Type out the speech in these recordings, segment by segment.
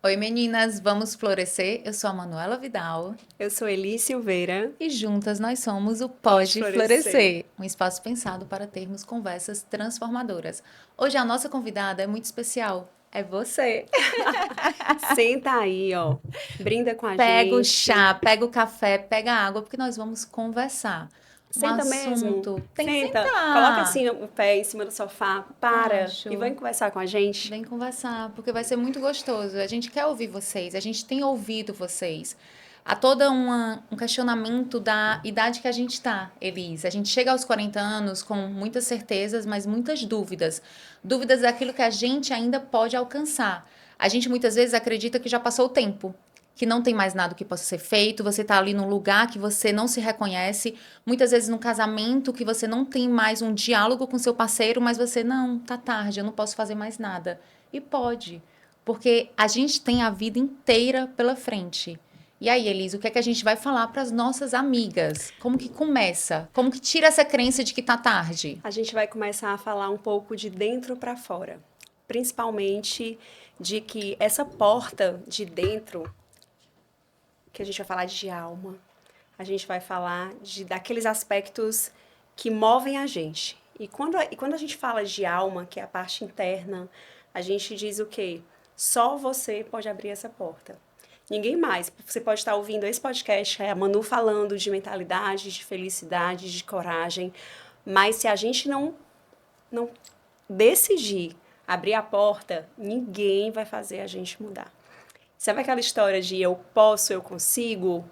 Oi meninas, vamos florescer? Eu sou a Manuela Vidal Eu sou Eli Silveira. e juntas nós somos o Pode Pode florescer. Florescer, um espaço pensado para termos conversas transformadoras. Hoje a nossa convidada é muito especial, é você. Senta aí, ó. Brinda com a Pega o gente. chá, pega o café, pega a água, porque nós vamos conversar. Um Senta mesmo. assunto, tem que Senta. Coloca sentar, assim o pé em cima do sofá. Para e acho. vem conversar com a gente. Vem conversar, porque vai ser muito gostoso. A gente quer ouvir vocês, a gente tem ouvido vocês. Há todo um questionamento da idade que a gente está, Elise. A gente chega aos 40 anos com muitas certezas, mas muitas dúvidas. Dúvidas daquilo que a gente ainda pode alcançar. A gente muitas vezes acredita que já passou o tempo, que não tem mais nada que possa ser feito, você está ali num lugar que você não se reconhece, muitas vezes num casamento que você não tem mais um diálogo com seu parceiro, mas você, não, tá tarde, eu não posso fazer mais nada. E pode, porque a gente tem a vida inteira pela frente. E aí, Elise, o que é que a gente vai falar para as nossas amigas? Como que começa? Como que tira essa crença de que tá tarde? A gente vai começar a falar um pouco de dentro para fora. Principalmente de que essa porta de dentro, que a gente vai falar de alma, a gente vai falar daqueles aspectos que movem a gente. E quando a gente fala de alma, que é a parte interna, a gente diz o quê? Só você pode abrir essa porta. Ninguém mais. Você pode estar ouvindo esse podcast, é a Manu falando de mentalidade, de felicidade, de coragem, mas se a gente não decidir abrir a porta, ninguém vai fazer a gente mudar. Sabe aquela história de eu posso, eu consigo?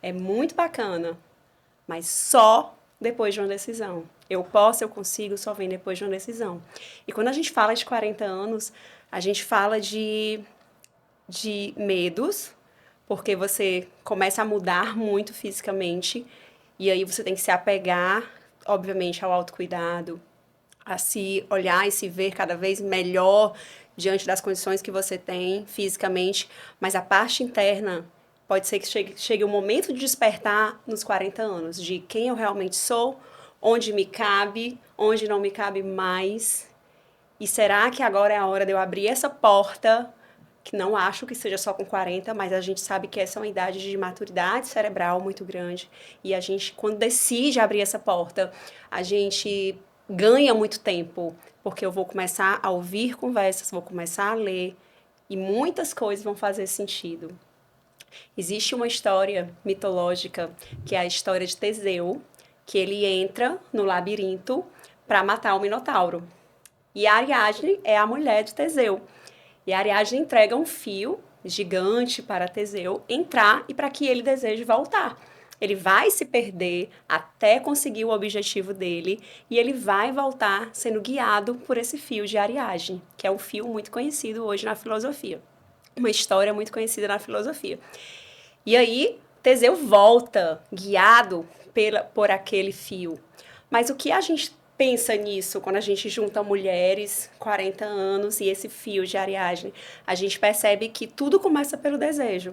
É muito bacana, mas só depois de uma decisão. Eu posso, eu consigo, só vem depois de uma decisão. E quando a gente fala de 40 anos, a gente fala de medos, porque você começa a mudar muito fisicamente, e aí você tem que se apegar, obviamente, ao autocuidado, a se olhar e se ver cada vez melhor diante das condições que você tem fisicamente, mas a parte interna pode ser que chegue o momento de despertar nos 40 anos, de quem eu realmente sou, onde me cabe, onde não me cabe mais, e será que agora é a hora de eu abrir essa porta, que não acho que seja só com 40, mas a gente sabe que essa é uma idade de maturidade cerebral muito grande. E a gente, quando decide abrir essa porta, a gente ganha muito tempo, porque eu vou começar a ouvir conversas, vou começar a ler, e muitas coisas vão fazer sentido. Existe uma história mitológica, que é a história de Teseu, que ele entra no labirinto para matar o Minotauro. E a Ariadne é a mulher de Teseu. E a Ariadne entrega um fio gigante para Teseu entrar e para que ele deseje voltar. Ele vai se perder até conseguir o objetivo dele e ele vai voltar sendo guiado por esse fio de Ariadne, que é um fio muito conhecido hoje na filosofia. Uma história muito conhecida na filosofia. E aí, Teseu volta guiado por aquele fio. Mas o que a gente pensa nisso quando a gente junta mulheres, 40 anos e esse fio de Ariadne? A gente percebe que tudo começa pelo desejo.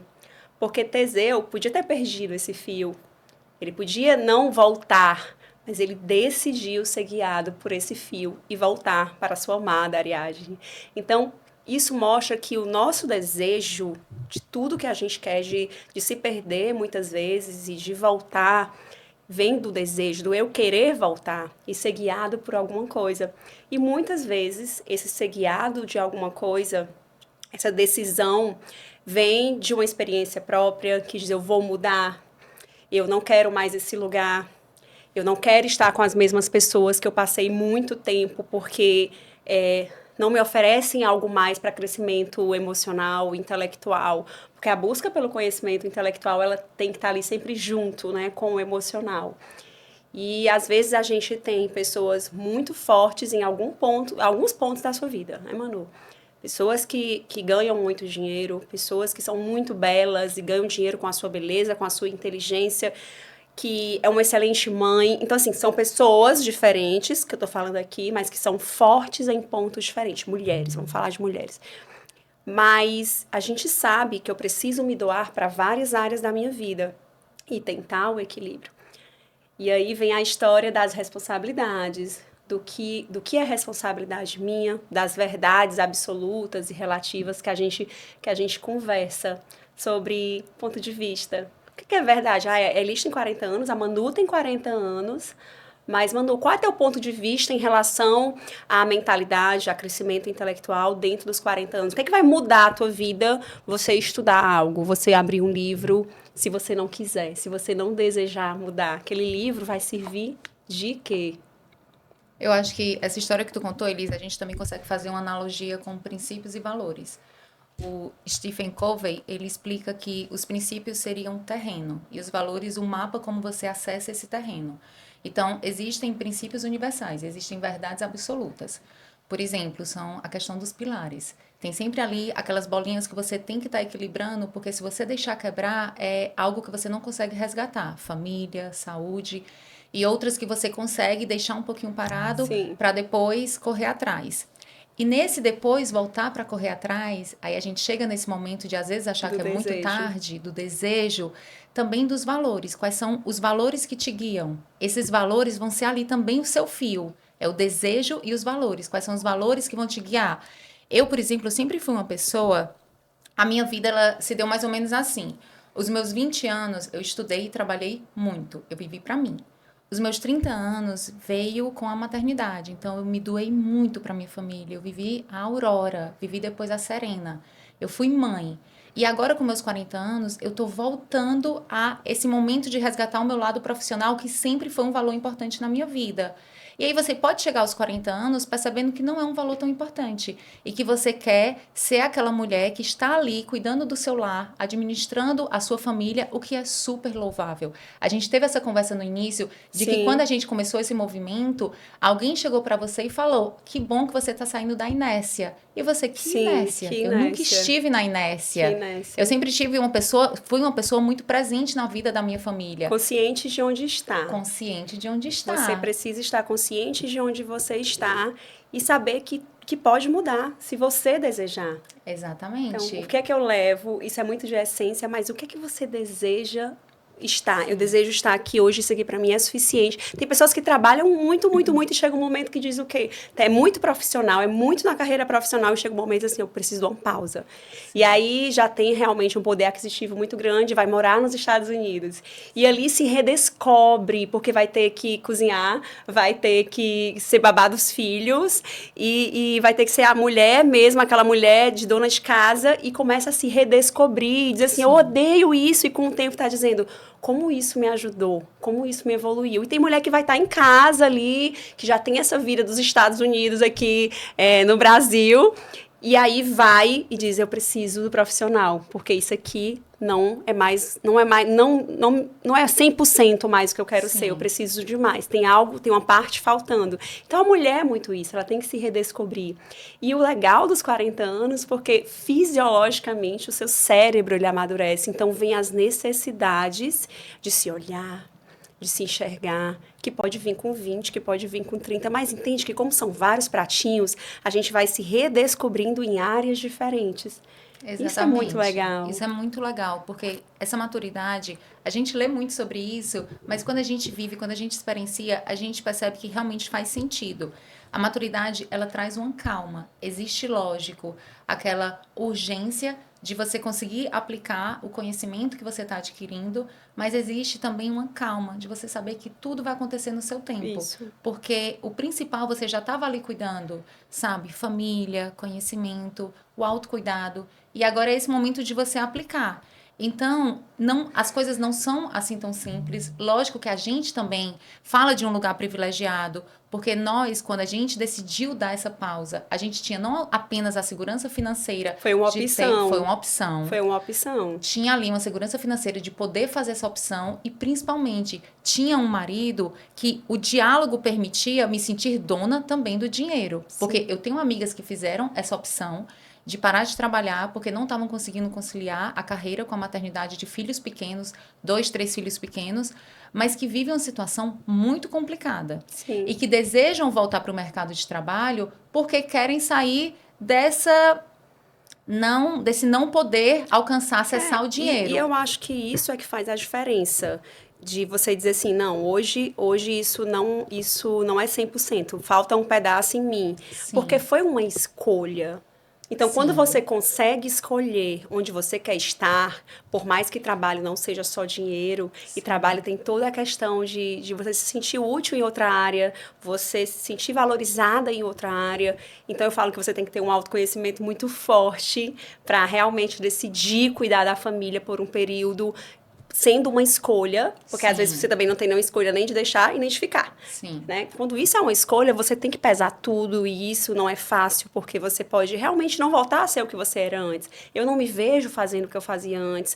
Porque Teseu podia ter perdido esse fio, ele podia não voltar, mas ele decidiu ser guiado por esse fio e voltar para sua amada Ariadne. Então, isso mostra que o nosso desejo de tudo que a gente quer, de se perder muitas vezes e de voltar, vem do desejo, do eu querer voltar e ser guiado por alguma coisa. E muitas vezes, esse ser guiado de alguma coisa, essa decisão, vem de uma experiência própria, que diz eu vou mudar, eu não quero mais esse lugar, eu não quero estar com as mesmas pessoas que eu passei muito tempo, porque não me oferecem algo mais para crescimento emocional, intelectual, porque a busca pelo conhecimento intelectual ela tem que estar ali sempre junto, né, com o emocional. E às vezes a gente tem pessoas muito fortes em alguns pontos da sua vida, né, Manu? Pessoas que ganham muito dinheiro, pessoas que são muito belas e ganham dinheiro com a sua beleza, com a sua inteligência, que é uma excelente mãe. Então, assim, são pessoas diferentes, que eu tô falando aqui, mas que são fortes em pontos diferentes. Mulheres, vamos falar de mulheres. Mas a gente sabe que eu preciso me doar para várias áreas da minha vida e tentar o equilíbrio. E aí vem a história das responsabilidades, do que é responsabilidade minha, das verdades absolutas e relativas que a gente conversa sobre ponto de vista. O que é verdade? Elis tem 40 anos, a Manu tem 40 anos, mas, Manu, qual é o teu ponto de vista em relação à mentalidade, a crescimento intelectual dentro dos 40 anos? O que é que vai mudar a tua vida você estudar algo, você abrir um livro, se você não quiser, se você não desejar mudar? Aquele livro vai servir de quê? Eu acho que essa história que tu contou, Elisa, a gente também consegue fazer uma analogia com princípios e valores. O Stephen Covey, ele explica que os princípios seriam terreno e os valores o mapa como você acessa esse terreno. Então, existem princípios universais, existem verdades absolutas. Por exemplo, são a questão dos pilares. Tem sempre ali aquelas bolinhas que você tem que estar equilibrando, porque se você deixar quebrar, é algo que você não consegue resgatar. Família, saúde e outras que você consegue deixar um pouquinho parado para depois correr atrás. E nesse depois voltar para correr atrás, aí a gente chega nesse momento de às vezes achar que é muito tarde, do desejo, também dos valores. Quais são os valores que te guiam? Esses valores vão ser ali também o seu fio. É o desejo e os valores. Quais são os valores que vão te guiar? Eu, por exemplo, sempre fui uma pessoa... A minha vida, ela se deu mais ou menos assim. Os meus 20 anos, eu estudei e trabalhei muito. Eu vivi para mim. Os meus 30 anos veio com a maternidade, então eu me doei muito para minha família. Eu vivi a Aurora, vivi depois a Serena. Eu fui mãe. E agora, com meus 40 anos, eu tô voltando a esse momento de resgatar o meu lado profissional, que sempre foi um valor importante na minha vida. E aí você pode chegar aos 40 anos percebendo que não é um valor tão importante e que você quer ser aquela mulher que está ali cuidando do seu lar, administrando a sua família, o que é super louvável. A gente teve essa conversa no início de que quando a gente começou esse movimento, alguém chegou para você e falou: que bom que você está saindo da inércia. E você, que inércia? Eu nunca estive na inércia. Eu sempre fui uma pessoa muito presente na vida da minha família. Consciente de onde está. Consciente de onde está. Você precisa estar consciente de onde você está e saber que pode mudar, se você desejar. Exatamente. Então, o que é que eu levo? Isso é muito de essência, mas o que é que você deseja estar? Eu desejo estar aqui hoje, isso aqui para mim é suficiente. Tem pessoas que trabalham muito, muito, muito e chega um momento que diz o quê? É muito profissional, é muito na carreira profissional e chega um momento assim, eu preciso de uma pausa. E aí já tem realmente um poder aquisitivo muito grande, vai morar nos Estados Unidos. E ali se redescobre, porque vai ter que cozinhar, vai ter que ser babá dos filhos e vai ter que ser a mulher mesmo, aquela mulher de dona de casa e começa a se redescobrir e dizer assim, eu odeio isso e com o tempo tá dizendo... Como isso me ajudou, como isso me evoluiu. E tem mulher que vai estar em casa ali, que já tem essa vida dos Estados Unidos aqui no Brasil, e aí vai e diz, eu preciso do profissional, porque isso aqui não é 100% mais o que eu quero ser, eu preciso de mais, tem uma parte faltando. Então a mulher é muito isso, ela tem que se redescobrir. E o legal dos 40 anos, porque fisiologicamente o seu cérebro ele amadurece, então vem as necessidades de se olhar, de se enxergar, que pode vir com 20, que pode vir com 30, mas entende que como são vários pratinhos, a gente vai se redescobrindo em áreas diferentes. Exatamente. Isso é muito legal. Isso é muito legal, porque essa maturidade, a gente lê muito sobre isso, mas quando a gente vive, quando a gente experiencia, a gente percebe que realmente faz sentido. A maturidade, ela traz uma calma. Existe, lógico, aquela urgência de você conseguir aplicar o conhecimento que você está adquirindo, mas existe também uma calma de você saber que tudo vai acontecer no seu tempo. Isso. Porque o principal você já estava ali cuidando, sabe? Família, conhecimento, o autocuidado. E agora é esse momento de você aplicar. Então, as coisas não são assim tão simples. Lógico que a gente também fala de um lugar privilegiado, porque nós, quando a gente decidiu dar essa pausa, a gente tinha não apenas a segurança financeira. Foi uma opção. Foi uma opção. Foi uma opção. Tinha ali uma segurança financeira de poder fazer essa opção e, principalmente, tinha um marido que o diálogo permitia me sentir dona também do dinheiro. Sim. Porque eu tenho amigas que fizeram essa opção de parar de trabalhar porque não estavam conseguindo conciliar a carreira com a maternidade de filhos pequenos, 2, 3 filhos pequenos, mas que vivem uma situação muito complicada. Sim. E que desejam voltar para o mercado de trabalho porque querem sair desse não poder alcançar, acessar o dinheiro. E eu acho que isso é que faz a diferença. de você dizer assim, não, hoje isso não é 100%, falta um pedaço em mim, porque Sim, foi uma escolha. Então, quando sim, você consegue escolher onde você quer estar, por mais que trabalho não seja só dinheiro, e sim, trabalho tem toda a questão de você se sentir útil em outra área, você se sentir valorizada em outra área. Então, eu falo que você tem que ter um autoconhecimento muito forte para realmente decidir cuidar da família por um período sendo uma escolha, porque às vezes você sim, também não tem nenhuma escolha nem de deixar e nem de ficar. sim. Né? Quando isso é uma escolha, você tem que pesar tudo e isso não é fácil, porque você pode realmente não voltar a ser o que você era antes. Eu não me vejo fazendo o que eu fazia antes,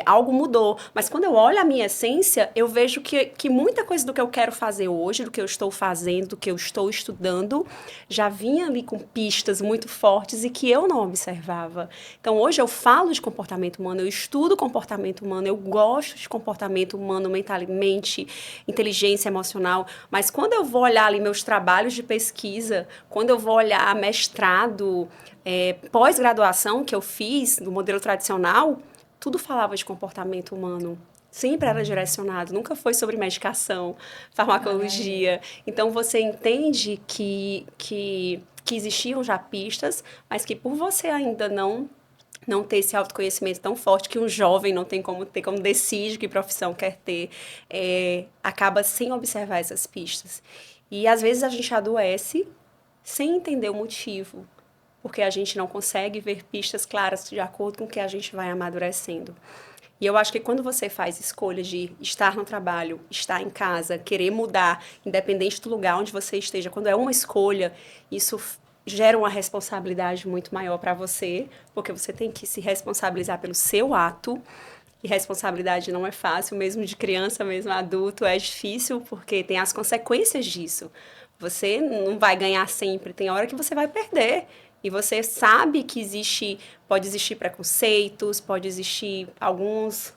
algo mudou. Mas quando eu olho a minha essência, eu vejo que muita coisa do que eu quero fazer hoje, do que eu estou fazendo, do que eu estou estudando, já vinha ali com pistas muito fortes e que eu não observava. Então hoje eu falo de comportamento humano, eu estudo comportamento humano, eu gosto de comportamento humano mentalmente, inteligência emocional, mas quando eu vou olhar ali meus trabalhos de pesquisa, quando eu vou olhar mestrado, pós-graduação que eu fiz no modelo tradicional, tudo falava de comportamento humano. Sempre era direcionado, nunca foi sobre medicação, Maravilha. farmacologia. Então você entende que existiam já pistas, mas que por você ainda não ter esse autoconhecimento tão forte que um jovem não tem como ter, como decide que profissão quer ter, acaba sem observar essas pistas. E às vezes a gente adoece sem entender o motivo, porque a gente não consegue ver pistas claras de acordo com o que a gente vai amadurecendo. E eu acho que quando você faz escolha de estar no trabalho, estar em casa, querer mudar, independente do lugar onde você esteja, quando é uma escolha, isso gera uma responsabilidade muito maior para você, porque você tem que se responsabilizar pelo seu ato. E responsabilidade não é fácil, mesmo de criança, mesmo adulto, é difícil, porque tem as consequências disso. Você não vai ganhar sempre, tem hora que você vai perder. E você sabe que pode existir preconceitos, pode existir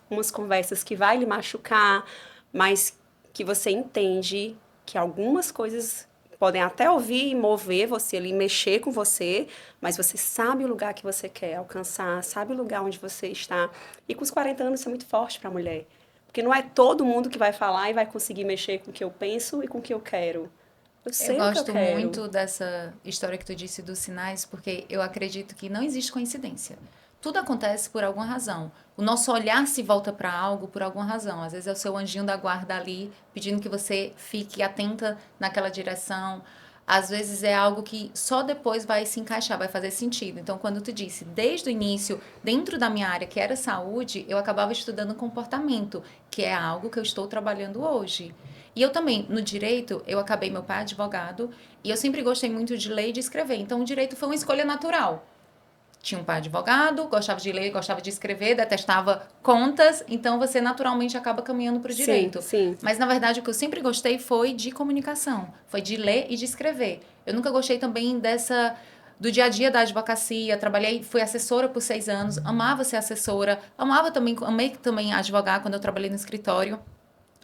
umas conversas que vai lhe machucar, mas que você entende que algumas coisas podem até ouvir e mover você ali, mexer com você, mas você sabe o lugar que você quer alcançar, sabe o lugar onde você está. E com os 40 anos isso é muito forte para a mulher. Porque não é todo mundo que vai falar e vai conseguir mexer com o que eu penso e com o que eu quero. Eu Eu sei o que eu gosto quero. muito dessa história que tu disse dos sinais, porque eu acredito que não existe coincidência. Tudo acontece por alguma razão. O nosso olhar se volta para algo por alguma razão. Às vezes é o seu anjinho da guarda ali, pedindo que você fique atenta naquela direção. Às vezes é algo que só depois vai se encaixar, vai fazer sentido. Então, quando tu disse, desde o início, dentro da minha área, que era saúde, eu acabava estudando comportamento, que é algo que eu estou trabalhando hoje. E eu também, no direito, eu acabei, meu pai é advogado, e eu sempre gostei muito de ler e de escrever. Então, o direito foi uma escolha natural. Tinha um pai advogado, gostava de ler, gostava de escrever, detestava contas, então você naturalmente acaba caminhando para o Sim, direito. sim. Mas, na verdade, o que eu sempre gostei foi de comunicação, foi de ler e de escrever. Eu nunca gostei também do dia a dia da advocacia, trabalhei, fui assessora por 6 anos, amava ser assessora, amei também advogar quando eu trabalhei no escritório.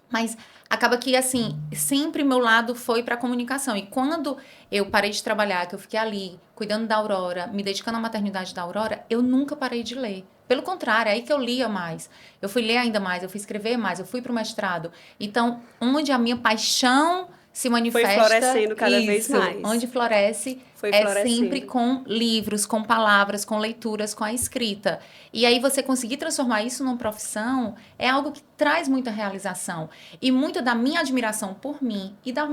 Mas acaba que, assim, sempre meu lado foi para a comunicação. E quando eu parei de trabalhar, que eu fiquei ali, cuidando da Aurora, me dedicando à maternidade da Aurora, eu nunca parei de ler. Pelo contrário, é aí que eu lia mais. Eu fui ler ainda mais, eu fui escrever mais, eu fui para o mestrado. Então, onde a minha paixão se Foi manifesta, florescendo cada vez isso, mais. onde floresce Foi é sempre florescendo. com livros, com palavras, com leituras, com a escrita. E aí você conseguir transformar isso numa profissão é algo que traz muita realização. E muito da minha admiração por mim e da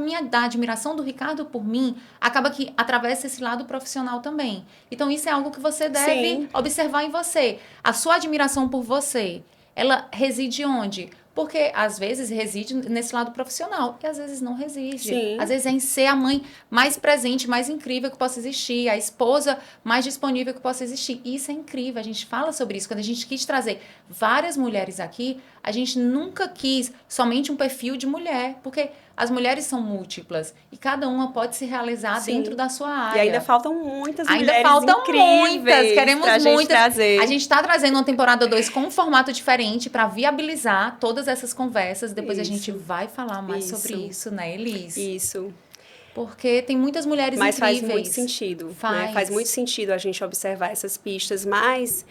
admiração do Ricardo por mim acaba que atravessa esse lado profissional também. Então isso é algo que você deve Sim, observar em você. A sua admiração por você, ela reside onde? Porque às vezes reside nesse lado profissional e às vezes não reside. Às sim. vezes é em ser a mãe mais presente, mais incrível que possa existir, a esposa mais disponível que possa existir. E isso é incrível, a gente fala sobre isso. Quando a gente quis trazer várias mulheres aqui, a gente nunca quis somente um perfil de mulher, porque as mulheres são múltiplas e cada uma pode se realizar dentro Sim. da sua E ainda área. faltam muitas Ainda mulheres faltam muitas, incríveis queremos pra gente muitas. A trazer. gente está trazendo uma temporada 2 com um formato diferente para viabilizar todas essas conversas. Depois a gente Isso, vai falar mais sobre isso, isso, né, Elis? isso. Porque tem muitas mulheres Mas faz muito incríveis. sentido, né? Faz muito Faz. sentido a gente observar essas pistas, mas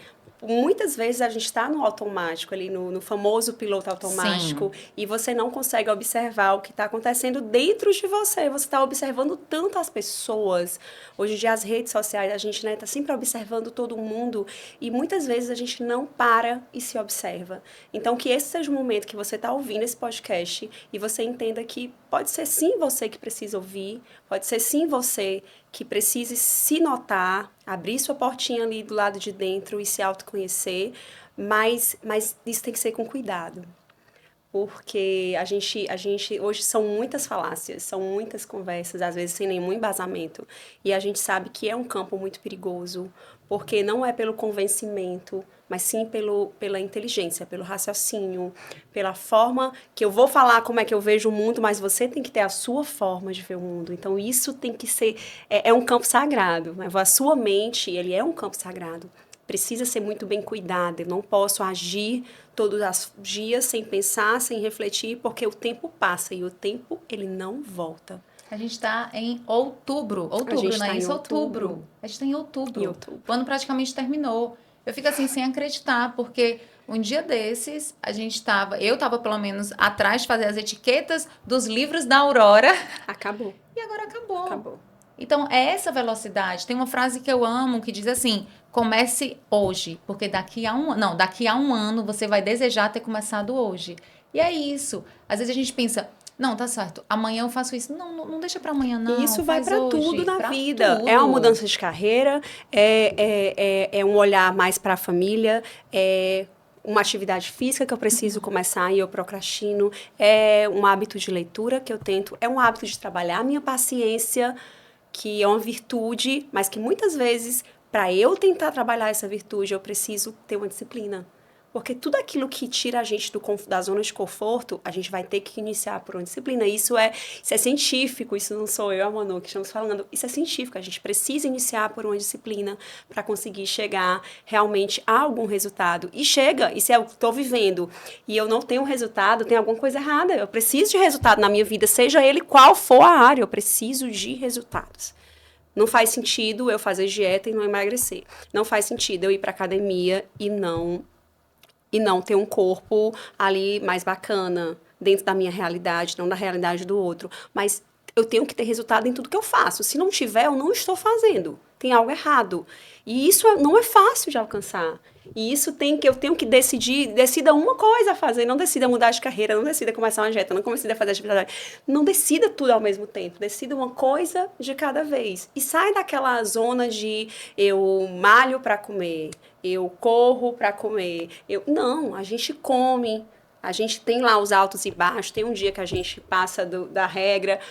muitas vezes a gente está no automático, ali no famoso piloto automático, e você não consegue observar o que está acontecendo dentro de você. Você está observando tanto as pessoas. Hoje em dia, as redes sociais, a gente está sempre observando todo mundo, e muitas vezes a gente não para e se observa. Então, que esse seja o momento que você está ouvindo esse podcast e você entenda que pode ser sim você que precisa ouvir, pode ser sim você que precise se notar, abrir sua portinha ali do lado de dentro e se autoconhecer, mas isso tem que ser com cuidado. Porque a gente hoje são muitas falácias, são muitas conversas, às vezes sem nenhum embasamento. E a gente sabe que é um campo muito perigoso, porque não é pelo convencimento, mas sim pela inteligência, pelo raciocínio, pela forma que eu vou falar como é que eu vejo o mundo, mas você tem que ter a sua forma de ver o mundo. Então, isso tem que ser... É um campo sagrado. Né? A sua mente, ele é um campo sagrado. Precisa ser muito bem cuidado. Eu não posso agir todos os dias sem pensar, sem refletir, porque o tempo passa e o tempo, ele não volta. A gente está em outubro. Outubro, não é isso? Outubro. A gente está em outubro. O ano praticamente terminou. Eu fico assim, sem acreditar, porque um dia desses, eu estava pelo menos atrás de fazer as etiquetas dos livros da Aurora. Acabou. E agora acabou. Acabou. Então, é essa velocidade. Tem uma frase que eu amo, que diz assim, comece hoje, porque daqui a um ano você vai desejar ter começado hoje. E é isso. Às vezes a gente pensa, não, tá certo, amanhã eu faço isso. Não deixa pra amanhã, não. E isso vai faz pra hoje, tudo na pra vida. tudo. É uma mudança de carreira, é um olhar mais pra família, é uma atividade física que eu preciso começar e eu procrastino, é um hábito de leitura que eu tento, é um hábito de trabalhar a minha paciência, que é uma virtude, mas que muitas vezes, para eu tentar trabalhar essa virtude, eu preciso ter uma disciplina. Porque tudo aquilo que tira a gente da zona de conforto, a gente vai ter que iniciar por uma disciplina. Isso é científico, isso não sou eu, a Manu, que estamos falando. Isso é científico, a gente precisa iniciar por uma disciplina para conseguir chegar realmente a algum resultado. E chega, e se eu estou vivendo e eu não tenho resultado, tem alguma coisa errada. Eu preciso de resultado na minha vida, seja ele qual for a área, eu preciso de resultados. Não faz sentido eu fazer dieta e não emagrecer. Não faz sentido eu ir para academia e não ter um corpo ali mais bacana, dentro da minha realidade, não da realidade do outro. Mas eu tenho que ter resultado em tudo que eu faço. Se não tiver, eu não estou fazendo. Tem algo errado. E isso não é fácil de alcançar. E isso eu tenho que decida uma coisa a fazer, não decida mudar de carreira, não decida começar uma dieta, não decida fazer atividade. Não decida tudo ao mesmo tempo, decida uma coisa de cada vez. E sai daquela zona de eu malho para comer, eu corro para comer. Não, a gente come, a gente tem lá os altos e baixos, tem um dia que a gente passa da regra,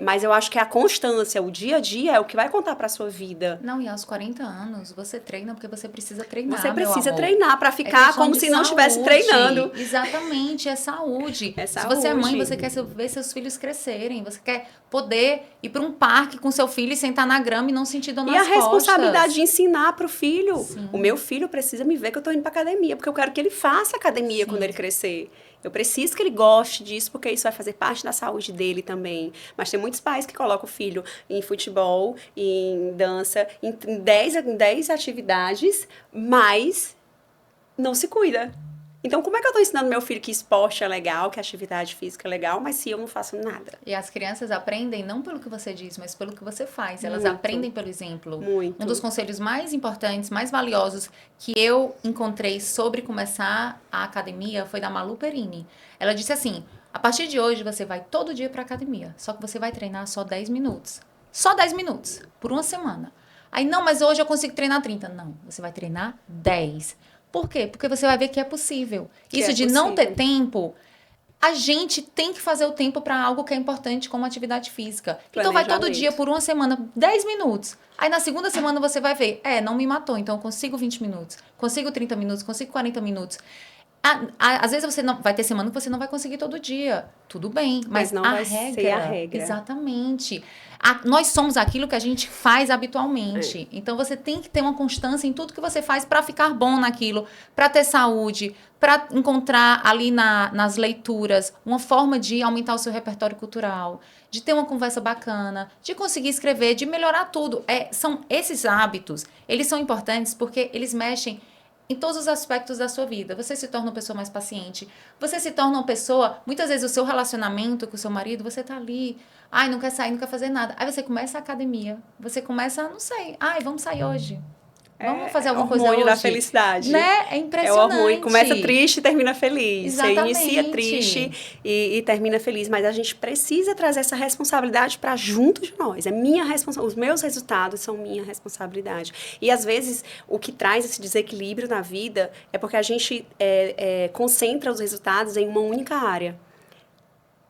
mas eu acho que a constância, o dia a dia é o que vai contar para sua vida. Não, e aos 40 anos você treina porque você precisa treinar, Você precisa meu amor. treinar para ficar como se não estivesse treinando. Exatamente, é saúde. É saúde. Se você é mãe, você quer ver seus filhos crescerem, você quer poder ir para um parque com seu filho e sentar na grama e não sentir dor nas costas. E a responsabilidade de ensinar para o filho. Sim. O meu filho precisa me ver que eu estou indo para academia, porque eu quero que ele faça academia quando ele crescer. Eu preciso que ele goste disso, porque isso vai fazer parte da saúde dele também. Mas tem muitos pais que colocam o filho em futebol, em dança, em 10 atividades, mas não se cuida. Então, como é que eu estou ensinando meu filho que esporte é legal, que atividade física é legal, mas se eu não faço nada? E as crianças aprendem não pelo que você diz, mas pelo que você faz. Elas aprendem pelo exemplo. Muito. Um dos conselhos mais importantes, mais valiosos que eu encontrei sobre começar a academia foi da Malu Perini. Ela disse assim, a partir de hoje você vai todo dia para academia, só que você vai treinar só 10 minutos. Só 10 minutos, por uma semana. Aí, não, mas hoje eu consigo treinar 30. Não, você vai treinar 10. Por quê? Porque você vai ver que é possível. Isso de não ter tempo, a gente tem que fazer o tempo para algo que é importante, como atividade física. Então, vai todo dia, por uma semana, 10 minutos. Aí, na segunda semana, você vai ver, não me matou, então eu consigo 20 minutos, consigo 30 minutos, consigo 40 minutos. Às vezes você não vai ter semana que você não vai conseguir todo dia. Tudo bem, mas não vai ser a regra. Exatamente. Nós somos aquilo que a gente faz habitualmente. Então você tem que ter uma constância em tudo que você faz para ficar bom naquilo, para ter saúde, para encontrar ali nas leituras uma forma de aumentar o seu repertório cultural, de ter uma conversa bacana, de conseguir escrever, de melhorar tudo. São esses hábitos, eles são importantes porque eles mexem em todos os aspectos da sua vida. Você se torna uma pessoa mais paciente. Você se torna uma pessoa... Muitas vezes o seu relacionamento com o seu marido, você tá ali... Ai, não quer sair, não quer fazer nada. Aí você começa a academia. Você começa, não sei. Ai, vamos sair hoje. Vamos fazer alguma coisa hoje. É o hormônio da felicidade. Né? É impressionante. É o hormônio. Começa triste e termina feliz. Exatamente. Você inicia triste e termina feliz. Mas a gente precisa trazer essa responsabilidade para junto de nós. É minha responsabilidade. Os meus resultados são minha responsabilidade. E, às vezes, o que traz esse desequilíbrio na vida é porque a gente concentra os resultados em uma única área.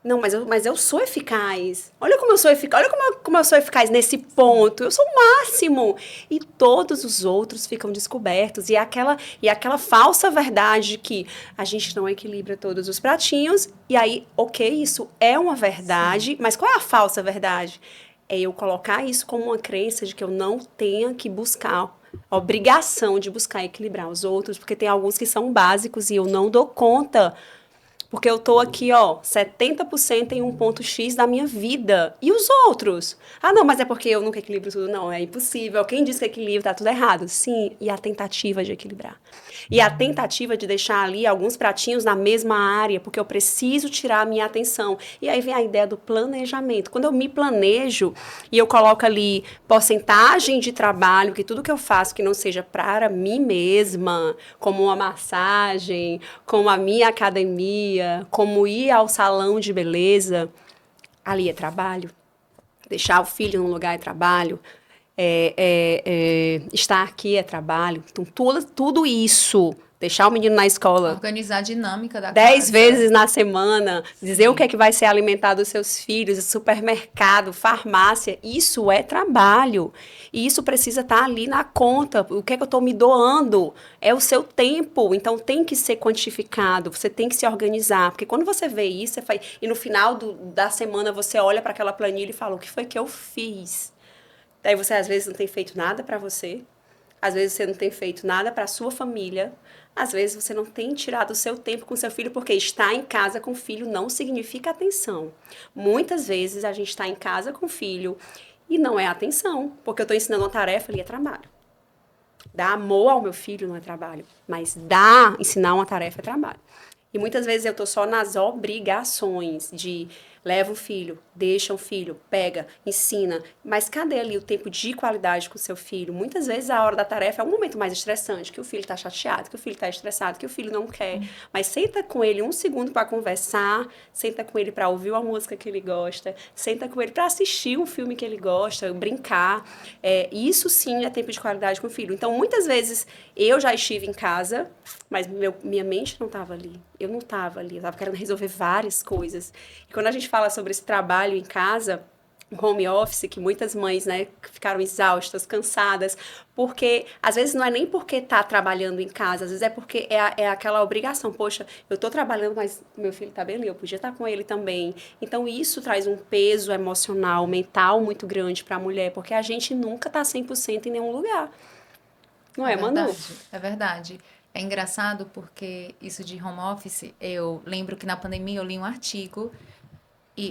Não, mas eu sou eficaz. Olha como eu sou eficaz. Olha como eu sou eficaz nesse ponto. Eu sou o máximo. E todos os outros ficam descobertos. E aquela falsa verdade de que a gente não equilibra todos os pratinhos. E aí, ok, isso é uma verdade. Sim. Mas qual é a falsa verdade? É eu colocar isso como uma crença de que eu não tenha que buscar a obrigação de buscar equilibrar os outros. Porque tem alguns que são básicos e eu não dou conta. Porque eu tô aqui, 70% em um ponto X da minha vida. E os outros? Ah, não, mas é porque eu nunca equilibro tudo. Não, é impossível. Quem diz que equilibra tá tudo errado. Sim, e a tentativa de equilibrar. E a tentativa de deixar ali alguns pratinhos na mesma área, porque eu preciso tirar a minha atenção. E aí vem a ideia do planejamento. Quando eu me planejo e eu coloco ali porcentagem de trabalho, que tudo que eu faço que não seja para mim mesma, como uma massagem, como a minha academia, como ir ao salão de beleza, ali é trabalho. Deixar o filho num lugar é trabalho. Estar aqui é trabalho. Então, tudo isso, deixar o menino na escola. Organizar a dinâmica da 10 casa. vezes na semana, dizer o que é que vai ser alimentado os seus filhos, supermercado, farmácia, isso é trabalho. E isso precisa estar ali na conta. O que é que eu estou me doando? É o seu tempo. Então, tem que ser quantificado. Você tem que se organizar. Porque quando você vê isso, você faz, e no final da semana você olha para aquela planilha e fala, o que foi que eu fiz? Daí você, às vezes, não tem feito nada para você. Às vezes, você não tem feito nada para a sua família. Às vezes, você não tem tirado o seu tempo com seu filho, porque estar em casa com o filho não significa atenção. Muitas vezes, a gente está em casa com o filho e não é atenção, porque eu estou ensinando uma tarefa ali, é trabalho. Dar amor ao meu filho não é trabalho, mas ensinar uma tarefa é trabalho. E muitas vezes eu estou só nas obrigações de leva o filho, deixa o filho, pega, ensina. Mas cadê ali o tempo de qualidade com o seu filho? Muitas vezes a hora da tarefa é um momento mais estressante, que o filho está chateado, que o filho está estressado, que o filho não quer. Mas senta com ele um segundo para conversar, senta com ele para ouvir uma música que ele gosta, senta com ele para assistir um filme que ele gosta, brincar. Isso sim é tempo de qualidade com o filho. Então, muitas vezes eu já estive em casa, mas minha mente não estava ali. Eu não estava ali, eu estava querendo resolver várias coisas. E quando a gente fala sobre esse trabalho em casa, home office, que muitas mães, né, ficaram exaustas, cansadas, porque às vezes não é nem porque tá trabalhando em casa, às vezes é porque é aquela obrigação. Poxa, eu tô trabalhando, mas meu filho tá bem ali, eu podia estar com ele também. Então isso traz um peso emocional, mental muito grande para a mulher, porque a gente nunca tá 100% em nenhum lugar. Não é, Manu? É verdade. É engraçado porque isso de home office, eu lembro que na pandemia eu li um artigo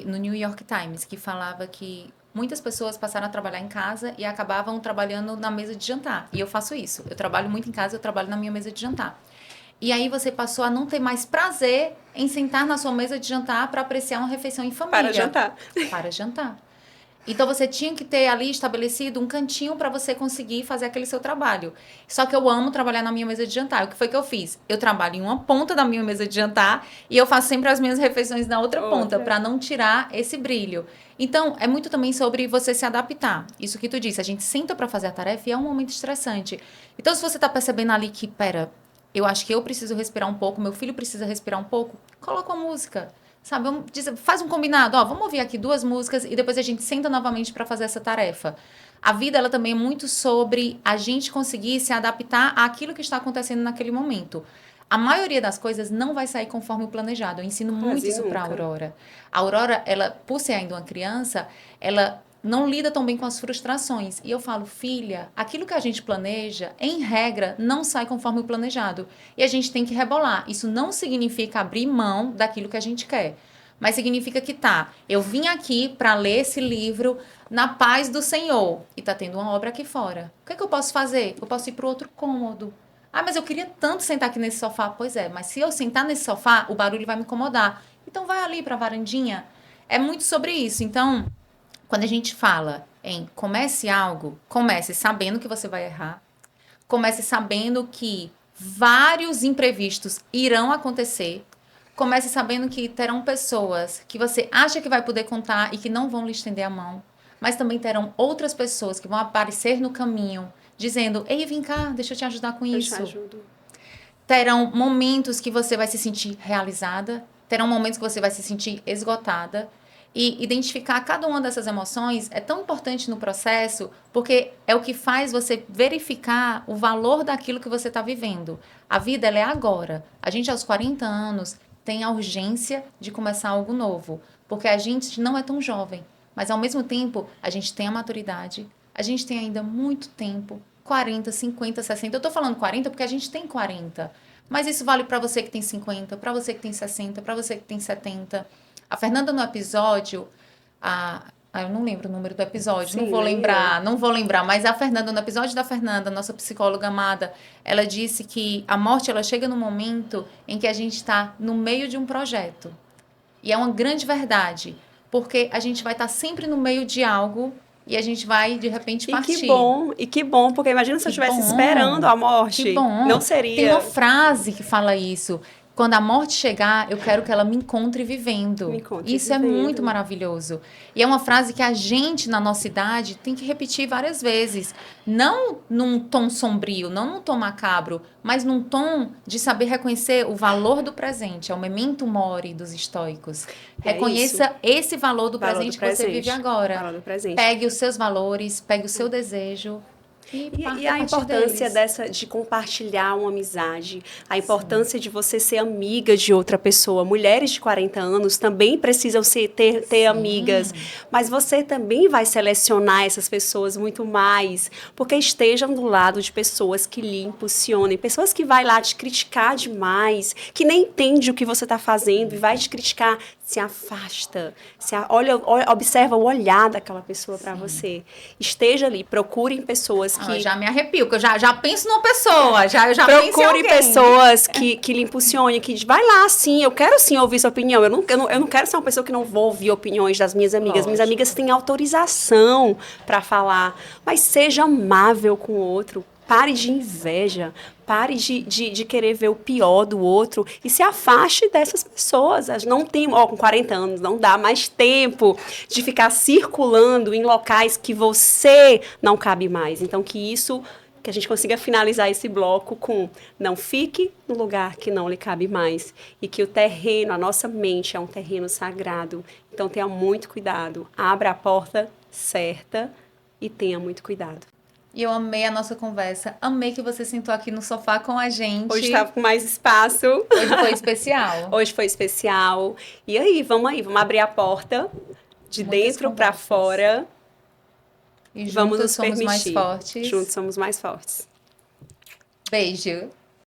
no New York Times que falava que muitas pessoas passaram a trabalhar em casa e acabavam trabalhando na mesa de jantar. E eu faço isso. Eu trabalho muito em casa, eu trabalho na minha mesa de jantar. E aí você passou a não ter mais prazer em sentar na sua mesa de jantar para apreciar uma refeição em família. Para jantar. Para jantar. Então, você tinha que ter ali estabelecido um cantinho para você conseguir fazer aquele seu trabalho. Só que eu amo trabalhar na minha mesa de jantar. O que foi que eu fiz? Eu trabalho em uma ponta da minha mesa de jantar e eu faço sempre as minhas refeições na outra ponta, para não tirar esse brilho. Então, é muito também sobre você se adaptar. Isso que tu disse, a gente senta para fazer a tarefa e é um momento estressante. Então, se você tá percebendo ali que, eu acho que eu preciso respirar um pouco, meu filho precisa respirar um pouco, coloca uma música. Sabe, faz um combinado, vamos ouvir aqui 2 músicas e depois a gente senta novamente para fazer essa tarefa. A vida, ela também é muito sobre a gente conseguir se adaptar àquilo que está acontecendo naquele momento. A maioria das coisas não vai sair conforme o planejado. Eu ensino muito isso para a Aurora. A Aurora, ela, por ser ainda uma criança, ela não lida tão bem com as frustrações. E eu falo, filha, aquilo que a gente planeja, em regra, não sai conforme o planejado. E a gente tem que rebolar. Isso não significa abrir mão daquilo que a gente quer. Mas significa que eu vim aqui para ler esse livro na paz do Senhor. E tá tendo uma obra aqui fora. O que é que eu posso fazer? Eu posso ir para outro cômodo. Ah, mas eu queria tanto sentar aqui nesse sofá. Pois é, mas se eu sentar nesse sofá, o barulho vai me incomodar. Então vai ali para a varandinha. É muito sobre isso. Então, quando a gente fala em comece algo, comece sabendo que você vai errar. Comece sabendo que vários imprevistos irão acontecer. Comece sabendo que terão pessoas que você acha que vai poder contar e que não vão lhe estender a mão. Mas também terão outras pessoas que vão aparecer no caminho dizendo: ei, vem cá, deixa eu te ajudar com Eu isso. te ajudo. Terão momentos que você vai se sentir realizada, terão momentos que você vai se sentir esgotada. E identificar cada uma dessas emoções é tão importante no processo, porque é o que faz você verificar o valor daquilo que você está vivendo. A vida, ela é agora. A gente, aos 40 anos, tem a urgência de começar algo novo, porque a gente não é tão jovem, mas ao mesmo tempo, a gente tem a maturidade, a gente tem ainda muito tempo, 40, 50, 60. Eu tô falando 40 porque a gente tem 40. Mas isso vale para você que tem 50, para você que tem 60, para você que tem 70. A Fernanda no episódio, eu não lembro o número do episódio, Sim, não vou nem lembrar, não vou lembrar, mas a Fernanda, no episódio da Fernanda, nossa psicóloga amada, ela disse que a morte, ela chega no momento em que a gente está no meio de um projeto. E é uma grande verdade, porque a gente vai estar sempre no meio de algo e a gente vai, de repente, partir. E que bom, porque imagina se eu Que estivesse bom! esperando a Que morte. Não bom! Tem uma seria. frase que fala isso. Quando a morte chegar, eu quero que ela me encontre Me vivendo. encontre Isso é muito vivendo. maravilhoso. E é uma frase que a gente, na nossa idade, tem que repetir várias vezes. Não num tom sombrio, não num tom macabro, mas num tom de saber reconhecer o valor do presente. É o memento mori dos estoicos. É isso. Reconheça esse valor do Valor do presente que você vive presente. agora. Valor do presente. Pegue os seus valores, pegue o seu desejo e E parta a a partir importância deles. de compartilhar uma amizade, a importância de você ser amiga de outra pessoa. Mulheres de 40 anos também precisam ter amigas, mas você também vai selecionar essas pessoas muito mais, porque estejam do lado de pessoas que lhe impulsionem, pessoas que vai lá te criticar demais, que nem entende o que você está fazendo e vai te criticar. Se afasta, observa o olhar daquela pessoa para você. Esteja ali, procurem pessoas Eu que já me arrepio, porque eu já penso numa pessoa, eu já penso em procure alguém. pessoas que lhe impulsionem, que vai lá, sim, eu quero sim ouvir sua opinião. Eu não quero ser uma pessoa que não vou ouvir opiniões das minhas amigas. Lógico. Minhas amigas têm autorização para falar, mas seja amável com o outro. Pare de inveja, pare de querer ver o pior do outro e se afaste dessas pessoas. Não tem, com 40 anos, não dá mais tempo de ficar circulando em locais que você não cabe mais. Então, que a gente consiga finalizar esse bloco com não fique no lugar que não lhe cabe mais. E que o terreno, a nossa mente é um terreno sagrado. Então tenha muito cuidado. Abra a porta certa e tenha muito cuidado. E eu amei a nossa conversa. Amei que você sentou aqui no sofá com a gente. Hoje estava com mais espaço. Hoje foi especial. Hoje foi especial. E aí, vamos abrir a porta de Muitas dentro para conversas. fora. E Vamos juntos nos somos mais permitir. fortes. Juntos somos mais fortes. Beijo.